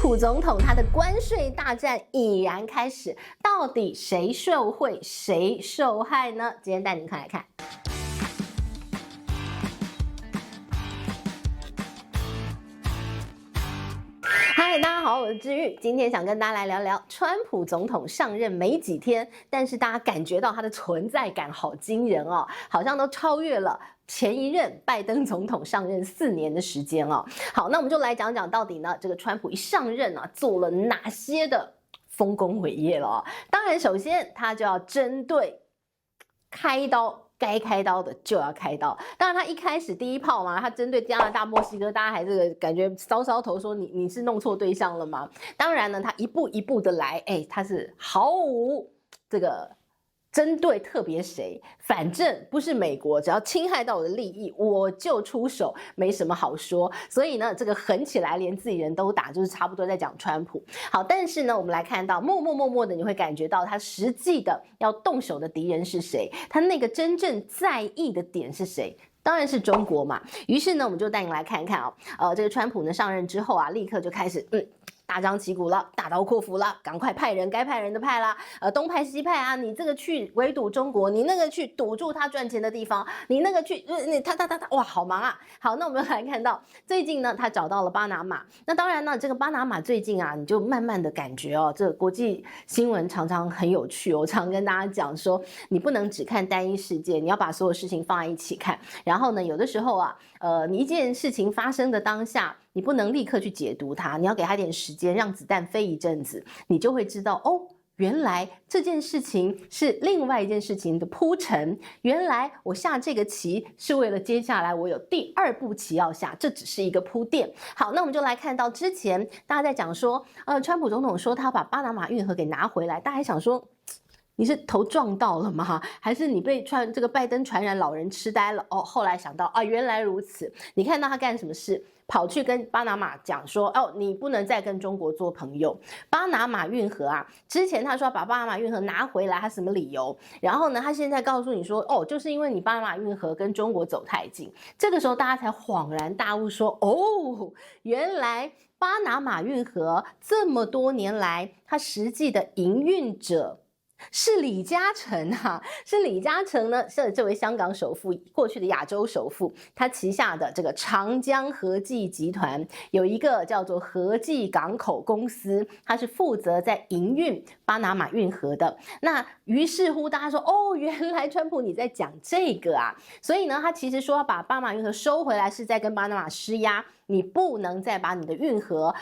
普总统他的关税大战已然开始，到底谁受惠，谁受害呢？今天带您看来看。嗨，大家好，我是知玉，今天想跟大家来聊聊川普总统上任没几天，但是大家感觉到他的存在感好惊人哦，好像都超越了前一任拜登总统上任4年的时间哦。好，那我们就来讲讲到底呢，这个川普一上任啊，做了哪些的丰功伟业了哦。当然，首先他就要针对开刀。该开刀的就要开刀，当然他一开始第一炮嘛，他针对加拿大、墨西哥，大家还这个感觉搔搔头说你是弄错对象了吗？当然呢，他一步一步的来，他是毫无这个针对特别谁，反正不是美国，只要侵害到我的利益，我就出手，没什么好说。所以呢，这个狠起来连自己人都打，就是差不多在讲川普。好，但是呢，我们来看到默默的，你会感觉到他实际的要动手的敌人是谁，他那个真正在意的点是谁。当然是中国嘛。于是呢，我们就带你来看一看啊，这个川普呢上任之后啊，立刻就开始大张旗鼓了，大刀阔斧了，赶快派人，该派人的派啦，东派西派啊，你这个去围堵中国，你那个去堵住他赚钱的地方，你那个去，哇，好忙啊！好，那我们来看到最近呢，他找到了巴拿马。那当然呢，这个巴拿马最近啊，你就慢慢的感觉哦，这个国际新闻常常很有趣哦，我常跟大家讲说，你不能只看单一事件，你要把所有事情放在一起看。然后呢，有的时候啊，你一件事情发生的当下，你不能立刻去解读它，你要给它点时间，让子弹飞一阵子，你就会知道哦，原来这件事情是另外一件事情的铺陈，原来我下这个棋是为了接下来我有第2步棋要下，这只是一个铺垫。好，那我们就来看到之前大家在讲说，川普总统说他把巴拿马运河给拿回来，大家还想说，你是头撞到了吗？还是你被这个拜登传染老人痴呆了？哦，后来想到啊，原来如此。你看到他干什么事？跑去跟巴拿马讲说，哦，你不能再跟中国做朋友。巴拿马运河啊，之前他说把巴拿马运河拿回来，他什么理由？然后呢，他现在告诉你说，哦，就是因为你巴拿马运河跟中国走太近。这个时候大家才恍然大悟说，哦，原来巴拿马运河这么多年来，它实际的营运者是李嘉诚啊，是李嘉诚呢，是这位香港首富，过去的亚洲首富，他旗下的这个长江和记集团有一个叫做和记港口公司，它是负责在营运巴拿马运河的。那于是乎大家说，哦，原来川普你在讲这个啊，所以呢，他其实说要把巴拿马运河收回来，是在跟巴拿马施压，你不能再把你的运河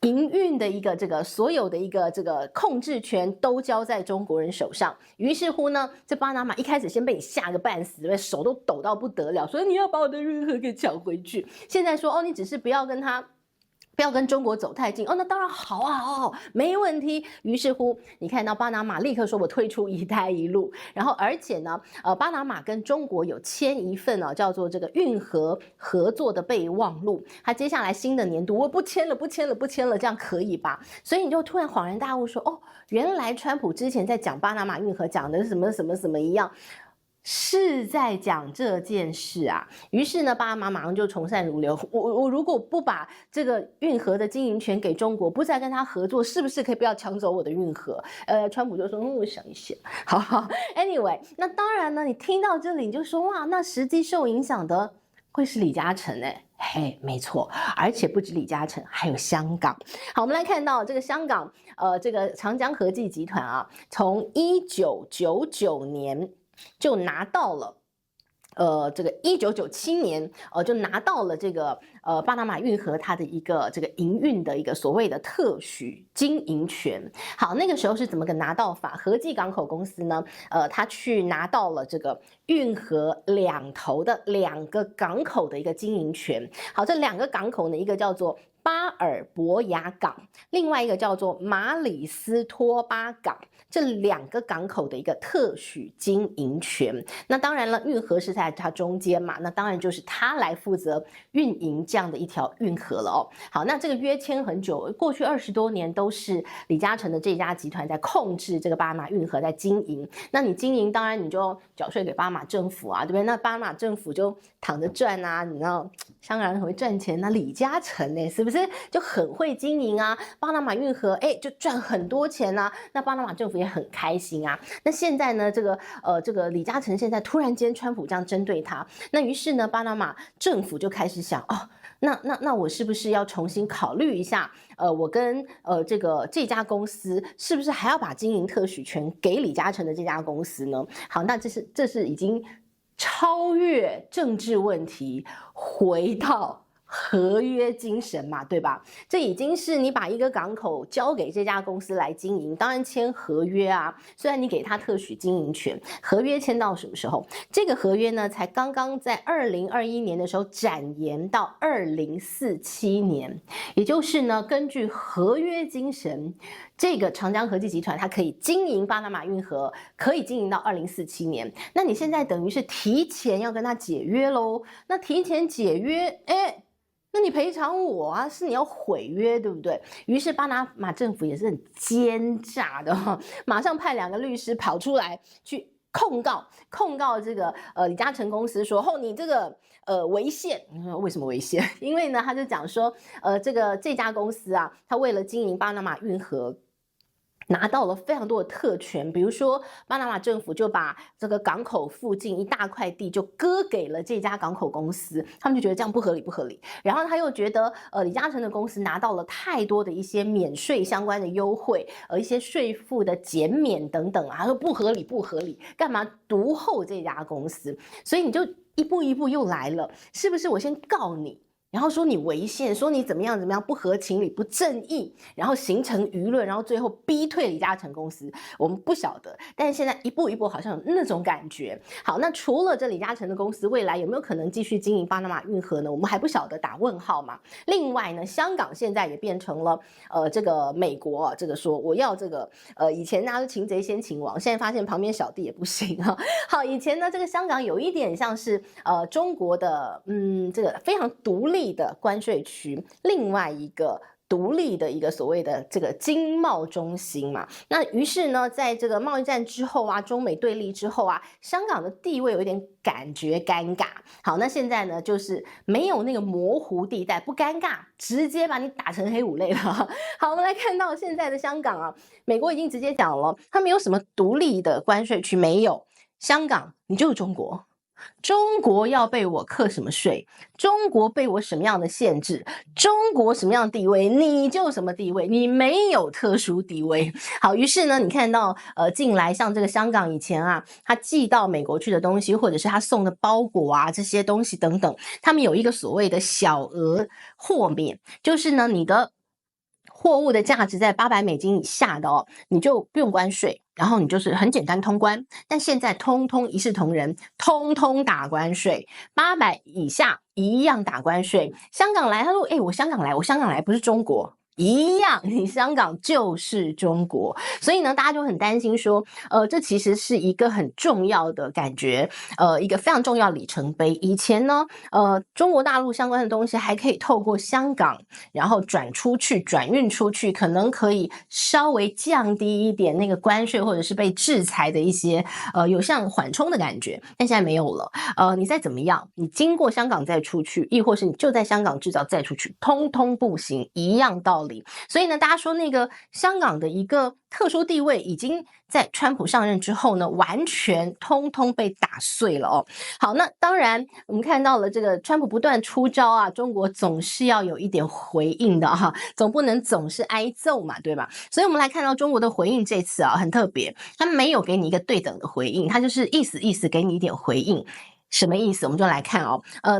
营运的一个所有的一个控制权都交在中国人手上。于是乎呢，这巴拿马一开始先被你吓个半死，手都抖到不得了，所以你要把我的运河给抢回去。现在说，哦，你只是不要跟中国走太近哦，那当然好啊，好，没问题。于是乎，你看到巴拿马立刻说我退出一带一路，然后而且呢，巴拿马跟中国有签一份叫做这个运河合作的备忘录，它接下来新的年度我不签了，这样可以吧？所以你就突然恍然大悟说，哦，原来川普之前在讲巴拿马运河讲的什么一样。是在讲这件事啊，于是呢，巴拿马马上就从善如流。我如果不把这个运河的经营权给中国，不再跟他合作，是不是可以不要抢走我的运河？川普就说，我想一想。好 ，anyway， 那当然呢，你听到这里你就说，哇，那实际受影响的会是李嘉诚嘿，没错，而且不止李嘉诚，还有香港。好，我们来看到这个香港，这个长江和记集团啊，从1999年。就拿到了，这个1997年，就拿到了这个巴拿马运河它的一个这个营运的一个所谓的特许经营权。好，那个时候是怎么个拿到法？和记港口公司呢，他去拿到了这个运河两头的2个港口的一个经营权。好，这2个港口呢，一个叫做巴尔博雅港，另外一个叫做马里斯托巴港，这2个港口的一个特许经营权。那当然了，运河是在它中间嘛，那当然就是它来负责运营这样的一条运河了哦。好，那这个约签很久，过去20多年都是李嘉诚的这家集团在控制这个巴拿马运河在经营。那你经营，当然你就缴税给巴拿马政府啊，对不对？那巴拿马政府就躺着赚啊，你知道香港人很会赚钱，那李嘉诚呢，是不不是就很会经营啊？巴拿马运河就赚很多钱啊，那巴拿马政府也很开心啊。那现在呢，这个李嘉诚现在突然间川普这样针对他，那于是呢，巴拿马政府就开始想那我是不是要重新考虑一下？我跟这家公司是不是还要把经营特许权给李嘉诚的这家公司呢？好，那这是已经超越政治问题，回到合约精神嘛，对吧？这已经是你把一个港口交给这家公司来经营，当然签合约啊。虽然你给他特许经营权，合约签到什么时候？这个合约呢，才刚刚在2021年的时候展延到2047年，也就是呢，根据合约精神，这个长江和记集团它可以经营巴拿马运河，可以经营到2047年。那你现在等于是提前要跟他解约喽？那提前解约，那你赔偿我啊，是你要毁约，对不对？于是巴拿马政府也是很奸诈的马上派2个律师跑出来去控告这个李嘉诚公司说，你这个违宪。为什么违宪？因为呢，他就讲说，这家公司啊，他为了经营巴拿马运河，拿到了非常多的特权，比如说巴拿马政府就把这个港口附近一大块地就割给了这家港口公司，他们就觉得这样不合理。然后他又觉得李嘉诚的公司拿到了太多的一些免税相关的优惠，一些税负的减免等等啊，他说不合理，干嘛独厚这家公司？所以你就一步一步又来了，是不是？我先告你。然后说你违宪，说你怎么样不合情理不正义，然后形成舆论，然后最后逼退李嘉诚公司，我们不晓得，但是现在一步一步好像有那种感觉。好，那除了这李嘉诚的公司未来有没有可能继续经营巴拿马运河呢？我们还不晓得，打问号嘛。另外呢，香港现在也变成了这个美国这个说我要这个以前大家都擒贼先擒王，现在发现旁边小弟也不行啊。好，以前呢这个香港有一点像是中国的这个非常独立的关税区，另外一个独立的一个所谓的这个经贸中心嘛。那于是呢，在这个贸易战之后啊，中美对立之后啊，香港的地位有一点感觉尴尬。好，那现在呢，就是没有那个模糊地带，不尴尬，直接把你打成黑五类了。好，我们来看到现在的香港啊，美国已经直接讲了，它没有什么独立的关税区，没有。香港你就是中国。中国要被我课什么税，中国被我什么样的限制，中国什么样的地位，你就什么地位，你没有特殊地位。好，于是呢，你看到近来像这个香港以前啊，他寄到美国去的东西，或者是他送的包裹啊，这些东西等等，他们有一个所谓的小额豁免，就是呢，你的货物的价值在$800以下的你就不用关税，然后你就是很简单通关。但现在通通一视同仁，通通打关税，800以下一样打关税。香港来，他说我香港来不是中国。一样，你香港就是中国，所以呢，大家就很担心说，这其实是一个很重要的感觉，一个非常重要的里程碑。以前呢，中国大陆相关的东西还可以透过香港，然后转出去、转运出去，可能可以稍微降低一点那个关税或者是被制裁的一些，有像缓冲的感觉。但现在没有了，你再怎么样，你经过香港再出去，亦或是你就在香港制造再出去，通通不行，一样道理。所以呢，大家说那个香港的一个特殊地位已经在川普上任之后呢，完全通通被打碎了好，那当然我们看到了这个川普不断出招啊，中国总是要有一点回应的总不能总是挨揍嘛，对吧？所以我们来看到中国的回应这次啊很特别，他没有给你一个对等的回应，他就是意思给你一点回应。什么意思？我们就来看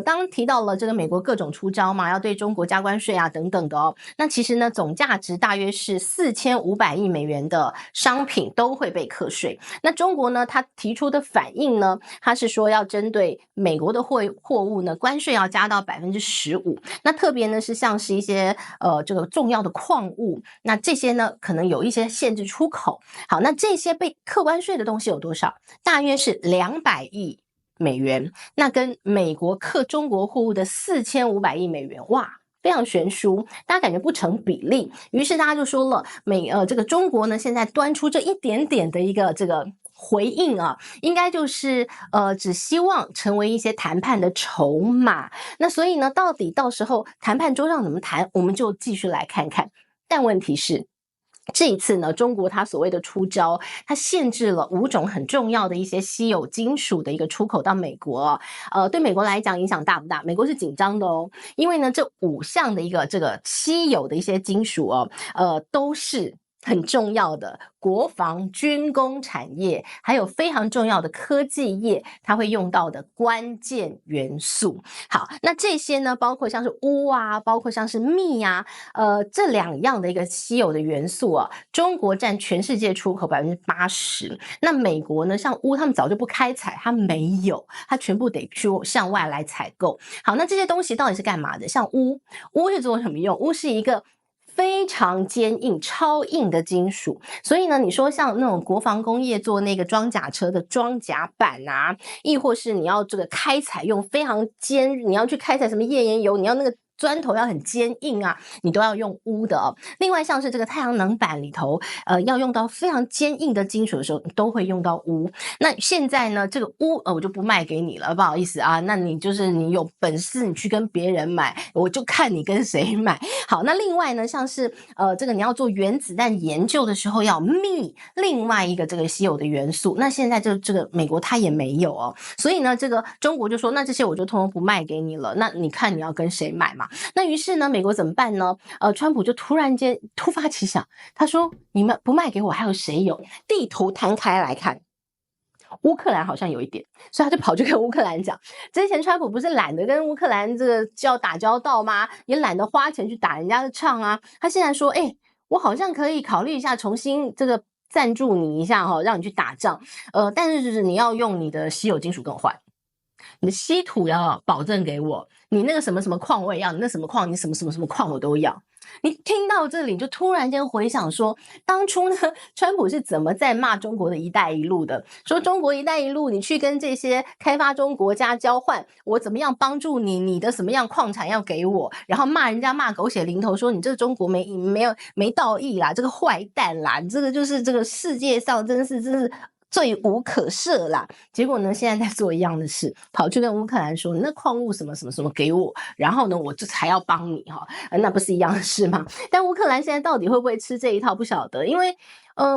当提到了这个美国各种出招嘛，要对中国加关税啊等等的那其实呢，总价值大约是4500亿美元的商品都会被课税。那中国呢，他提出的反应呢，他是说要针对美国的货物呢，关税要加到15%。那特别呢是像是一些这个重要的矿物，那这些呢可能有一些限制出口。好，那这些被课关税的东西有多少？大约是200亿美元，那跟美国课中国货物的4500亿美元，哇，非常悬殊，大家感觉不成比例。于是大家就说了，这个中国呢，现在端出这一点点的一个这个回应啊，应该就是只希望成为一些谈判的筹码。那所以呢，到底到时候谈判桌上怎么谈，我们就继续来看看。但问题是，这一次呢，中国它所谓的出招，它限制了5种很重要的一些稀有金属的一个出口到美国。对美国来讲影响大不大？美国是紧张的哦，因为呢，这5项的一个这个稀有的一些金属哦，都是很重要的国防军工产业，还有非常重要的科技业，它会用到的关键元素。好，那这些呢，包括像是钨啊，包括像是镍啊，这2样的一个稀有的元素啊，中国占全世界出口80%。那美国呢，像钨他们早就不开采，它没有，它全部得去向外来采购。好，那这些东西到底是干嘛的？像钨是做什么用？钨是一个非常坚硬、超硬的金属，所以呢，你说像那种国防工业做那个装甲车的装甲板啊，亦或是你要这个开采用非常你要去开采什么页岩油，你要那个砖头要很坚硬啊，你都要用钨的哦。另外像是这个太阳能板里头，要用到非常坚硬的金属的时候，都会用到钨。那现在呢，这个钨我就不卖给你了，不好意思啊，那你就是你有本事你去跟别人买，我就看你跟谁买。好，那另外呢，像是这个你要做原子弹研究的时候要密另外一个这个稀有的元素，那现在这个美国它也没有哦，所以呢，这个中国就说那这些我就通通不卖给你了，那你看你要跟谁买嘛？那于是呢，美国怎么办呢？川普就突然间突发奇想，他说你们不卖给我，还有谁有？地图摊开来看。乌克兰好像有一点，所以他就跑去跟乌克兰讲。之前川普不是懒得跟乌克兰这个打交道吗？也懒得花钱去打人家的仗啊。他现在说，我好像可以考虑一下重新这个赞助你一下让你去打仗。但是就是你要用你的稀有金属跟我换，你的稀土要保证给我，你那个什么什么矿我也要，你那什么矿你什么什么什么矿我都要。你听到这里就突然间回想说，当初呢，川普是怎么在骂中国的一带一路的，说中国一带一路你去跟这些开发中国家交换，我怎么样帮助你，你的什么样矿产要给我，然后骂人家骂狗血淋头，说你这个中国没道义啦，这个坏蛋啦，这个就是这个世界上真是罪无可赦啦。结果呢，现在在做一样的事，跑去跟乌克兰说，你那矿物什么什么什么给我，然后呢，我就才要帮你那不是一样的事吗？但乌克兰现在到底会不会吃这一套不晓得，因为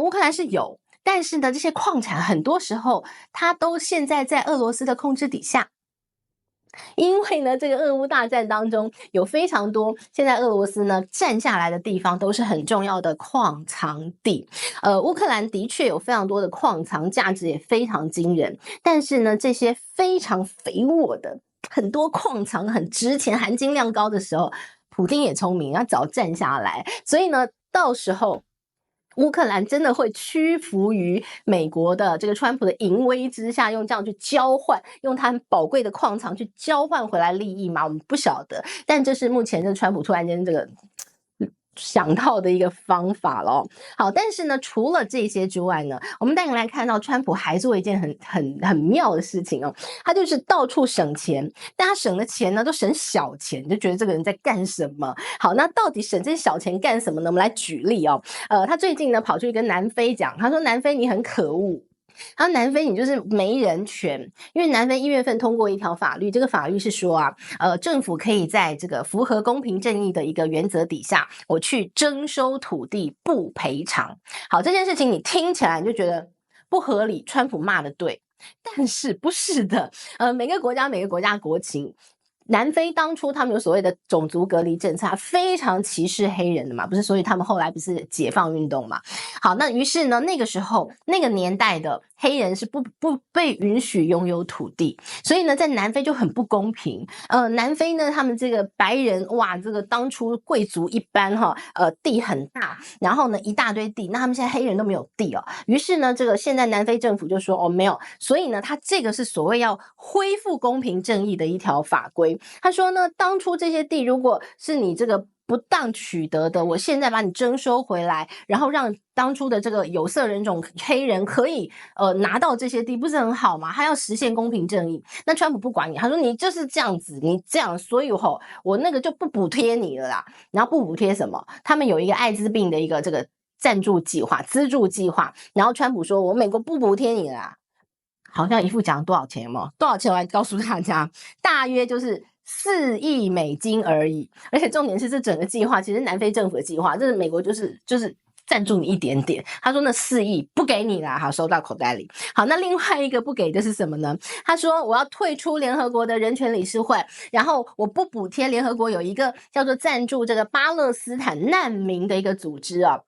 乌克兰是有，但是呢，这些矿产很多时候它都现在在俄罗斯的控制底下。因为呢，这个俄乌大战当中有非常多现在俄罗斯呢占下来的地方都是很重要的矿藏地。乌克兰的确有非常多的矿藏，价值也非常惊人。但是呢，这些非常肥沃的很多矿藏很值钱、含金量高的时候，普丁也聪明，要早占下来。所以呢，到时候乌克兰真的会屈服于美国的这个川普的淫威之下，用这样去交换，用他宝贵的矿藏去交换回来利益吗？我们不晓得，但这是目前这川普突然间这个想到的一个方法咯。好，但是呢，除了这些之外呢，我们当然来看到川普还做一件很妙的事情哦，他就是到处省钱，但他省的钱呢都省小钱，就觉得这个人在干什么？好，那到底省这些小钱干什么呢？我们来举例哦，他最近呢跑去跟南非讲，他说南非你很可恶。他说南非你就是没人权，因为南非1月份通过一条法律，这个法律是说啊，政府可以在这个符合公平正义的一个原则底下，我去征收土地不赔偿。好，这件事情你听起来你就觉得不合理，川普骂的对，但是不是的，每个国家国情。南非当初他们有所谓的种族隔离政策，非常歧视黑人的嘛，不是？所以他们后来不是解放运动嘛？好，那于是呢，那个时候那个年代的黑人是不被允许拥有土地，所以呢，在南非就很不公平。南非呢，他们这个白人哇，这个当初贵族一般地很大，然后呢一大堆地，那他们现在黑人都没有地哦。于是呢，这个现在南非政府就说没有，所以呢，他这个是所谓要恢复公平正义的一条法规。他说呢，当初这些地如果是你这个不当取得的，我现在把你征收回来，然后让当初的这个有色人种黑人可以拿到这些地，不是很好吗？他要实现公平正义。那川普不管你，他说你就是这样子，你这样，所以我那个就不补贴你了啦。然后不补贴什么？他们有一个艾滋病的一个这个赞助计划、资助计划，然后川普说：“我美国不补贴你啦。”好像一副讲多少钱嘛？多少钱？我来告诉大家，大约就是4亿美金而已。而且重点是，这整个计划其实南非政府的计划，这是美国就是赞助你一点点。他说那4亿不给你啦，好，收到口袋里。好，那另外一个不给的是什么呢？他说我要退出联合国的人权理事会，然后我不补贴联合国有一个叫做赞助这个巴勒斯坦难民的一个组织啊。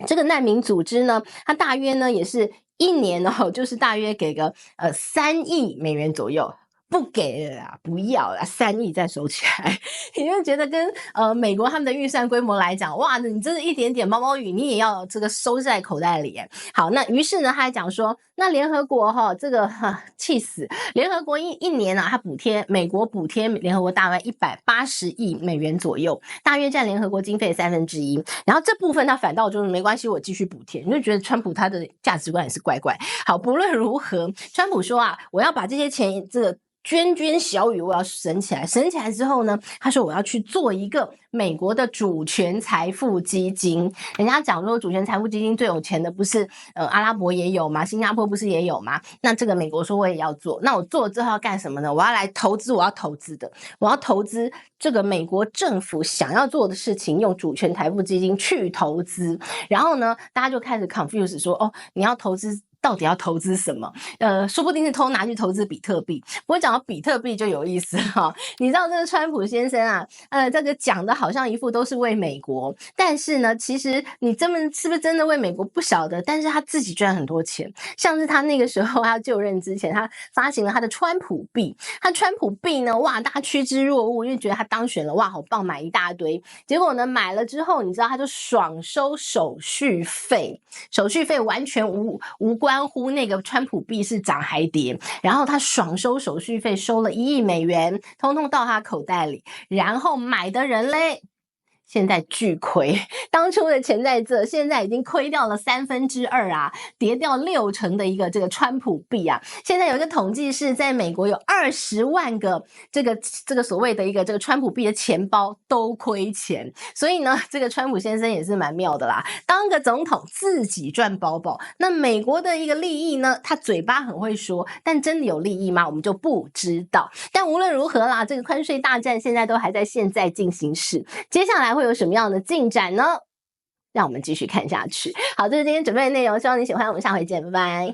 这个难民组织呢，它大约呢也是一年哦，就是大约给个3亿美元左右。不给了啦，不要啦，3亿再收起来。你就觉得跟美国他们的预算规模来讲，哇，你这一点点毛毛雨，你也要这个收在口袋里耶。好，那于是呢，他还讲说，那联合国这个气死，联合国一年啊，他美国补贴联合国大约180亿美元左右，大约占联合国经费1/3。然后这部分他反倒就是没关系，我继续补贴。你就觉得川普他的价值观也是怪怪。好，不论如何，川普说啊，我要把这些钱这个涓涓小雨我要省起来，省起来之后呢，他说我要去做一个美国的主权财富基金。人家讲说主权财富基金最有钱的不是阿拉伯也有吗？新加坡不是也有吗？那这个美国说我也要做，那我做了之后要干什么呢？我要来投资我要投资的，我要投资这个美国政府想要做的事情，用主权财富基金去投资。然后呢，大家就开始 confuse 说，哦，你要投资到底要投资什么？说不定是拿去投资比特币。不过讲到比特币就有意思哈，你知道这个川普先生啊，这个讲的好像一副都是为美国，但是呢，其实你是不是真的为美国不晓得，但是他自己赚很多钱。像是他那个时候他就任之前，他发行了他的川普币，他川普币呢，哇，大家趋之若鹜，因为觉得他当选了，哇，好棒，买一大堆。结果呢，买了之后，你知道他就爽收手续费，手续费完全无关乎那个川普币是涨还跌，然后他爽收手续费，收了1亿美元，通通到他口袋里，然后买的人嘞，现在巨亏，当初的潜在这现在已经亏掉了2/3啊，跌掉60%的一个这个川普币啊。现在有一个统计是在美国有20万个这个所谓的一个这个川普币的钱包都亏钱，所以呢，这个川普先生也是蛮妙的啦，当个总统自己赚饱饱。那美国的一个利益呢，他嘴巴很会说，但真的有利益吗？我们就不知道。但无论如何啦，这个宽税大战现在都还在现在进行时，接下来会有什么样的进展呢？让我们继续看下去。好，这是今天准备的内容，希望你喜欢，我们下回见，拜拜。